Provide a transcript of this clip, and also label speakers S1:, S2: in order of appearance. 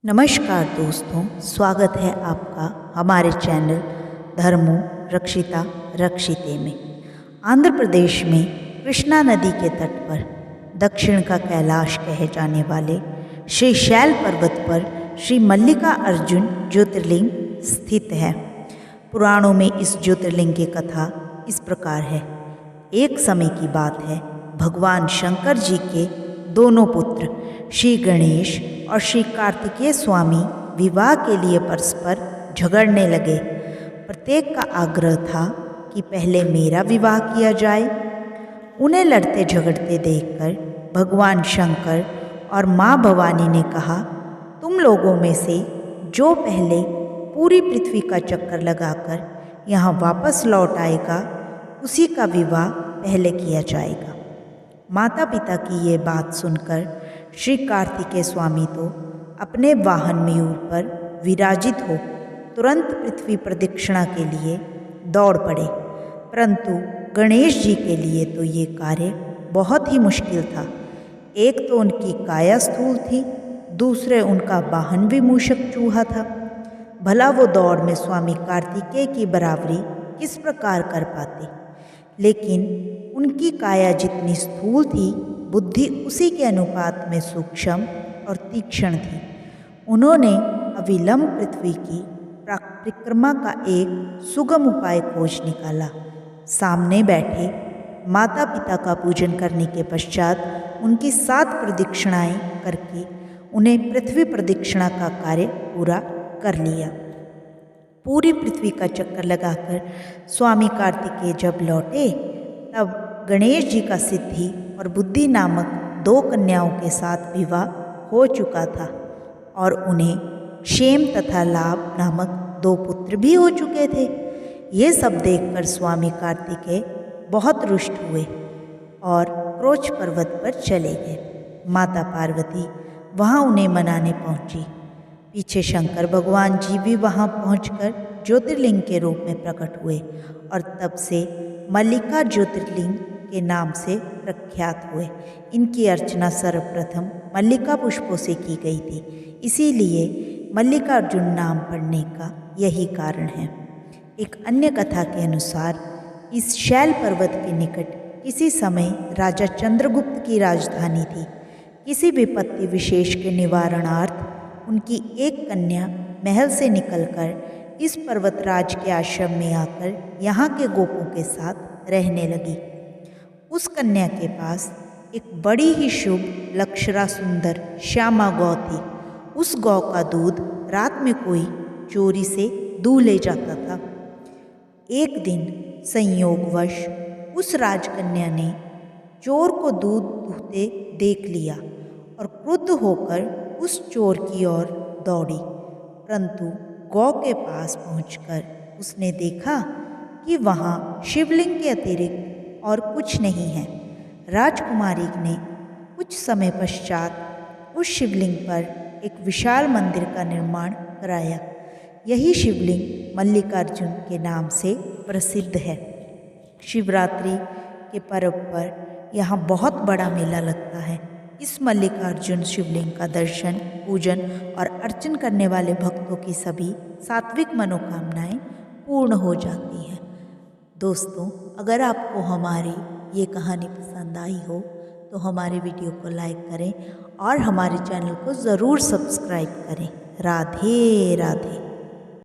S1: नमस्कार दोस्तों, स्वागत है आपका हमारे चैनल धर्मो रक्षिता रक्षिते में। आंध्र प्रदेश में कृष्णा नदी के तट पर दक्षिण का कैलाश कहे जाने वाले श्री शैल पर्वत पर श्री मल्लिका अर्जुन ज्योतिर्लिंग स्थित है। पुराणों में इस ज्योतिर्लिंग की कथा इस प्रकार है। एक समय की बात है, भगवान शंकर जी के दोनों पुत्र श्री गणेश और श्री कार्तिकेय स्वामी विवाह के लिए परस्पर झगड़ने लगे। प्रत्येक का आग्रह था कि पहले मेरा विवाह किया जाए। उन्हें लड़ते झगड़ते देखकर भगवान शंकर और माँ भवानी ने कहा, तुम लोगों में से जो पहले पूरी पृथ्वी का चक्कर लगाकर यहाँ वापस लौट आएगा, उसी का विवाह पहले किया जाएगा। माता पिता की ये बात सुनकर श्री कार्तिकेय स्वामी तो अपने वाहन मयूर पर विराजित हो तुरंत पृथ्वी प्रदक्षिणा के लिए दौड़ पड़े। परंतु गणेश जी के लिए तो ये कार्य बहुत ही मुश्किल था। एक तो उनकी काया स्थूल थी, दूसरे उनका वाहन भी मूषक चूहा था। भला वो दौड़ में स्वामी कार्तिकेय की बराबरी किस प्रकार कर पाते। लेकिन उनकी काया जितनी स्थूल थी, बुद्धि उसी के अनुपात में सूक्ष्म और तीक्ष्ण थी। उन्होंने अविलंब पृथ्वी की परिक्रमा का एक सुगम उपाय खोज निकाला। सामने बैठे माता पिता का पूजन करने के पश्चात उनकी 7 प्रदक्षिणाएं करके उन्हें पृथ्वी प्रदक्षिणा का कार्य पूरा कर लिया। पूरी पृथ्वी का चक्कर लगाकर स्वामी कार्तिकेय जब लौटे, तब गणेश जी का सिद्धि और बुद्धि नामक 2 कन्याओं के साथ विवाह हो चुका था और उन्हें क्षेम तथा लाभ नामक 2 पुत्र भी हो चुके थे। ये सब देखकर स्वामी कार्तिकेय बहुत रुष्ट हुए और क्रोच पर्वत पर चले गए। माता पार्वती वहाँ उन्हें मनाने पहुँची। पीछे शंकर भगवान जी भी वहाँ पहुंचकर ज्योतिर्लिंग के रूप में प्रकट हुए और तब से मल्लिका ज्योतिर्लिंग के नाम से प्रख्यात हुए। इनकी अर्चना सर्वप्रथम मल्लिका पुष्पों से की गई थी, इसीलिए मल्लिकार्जुन नाम पड़ने का यही कारण है। एक अन्य कथा के अनुसार इस शैल पर्वत के निकट किसी समय राजा चंद्रगुप्त की राजधानी थी। किसी विपत्ति विशेष के निवारणार्थ उनकी एक कन्या महल से निकलकर इस पर्वतराज के आश्रम में आकर यहाँ के गोपों के साथ रहने लगी। उस कन्या के पास एक बड़ी ही शुभ लक्षणा सुंदर श्यामा गौ थी। उस गौ का दूध रात में कोई चोरी से दूह ले जाता था। एक दिन संयोगवश उस राजकन्या ने चोर को दूध दूहते देख लिया और क्रुद्ध होकर उस चोर की ओर दौड़ी। परंतु गौ के पास पहुंचकर उसने देखा कि वहाँ शिवलिंग के अतिरिक्त और कुछ नहीं है। राजकुमारी ने कुछ समय पश्चात उस शिवलिंग पर एक विशाल मंदिर का निर्माण कराया। यही शिवलिंग मल्लिकार्जुन के नाम से प्रसिद्ध है। शिवरात्रि के पर्व पर यहाँ बहुत बड़ा मेला लगता है। इस मल्लिकार्जुन शिवलिंग का दर्शन, पूजन और अर्चन करने वाले भक्तों की सभी सात्विक मनोकामनाएं पूर्ण हो जाती हैं। दोस्तों, अगर आपको हमारी ये कहानी पसंद आई हो तो हमारे वीडियो को लाइक करें और हमारे चैनल को ज़रूर सब्सक्राइब करें। राधे राधे।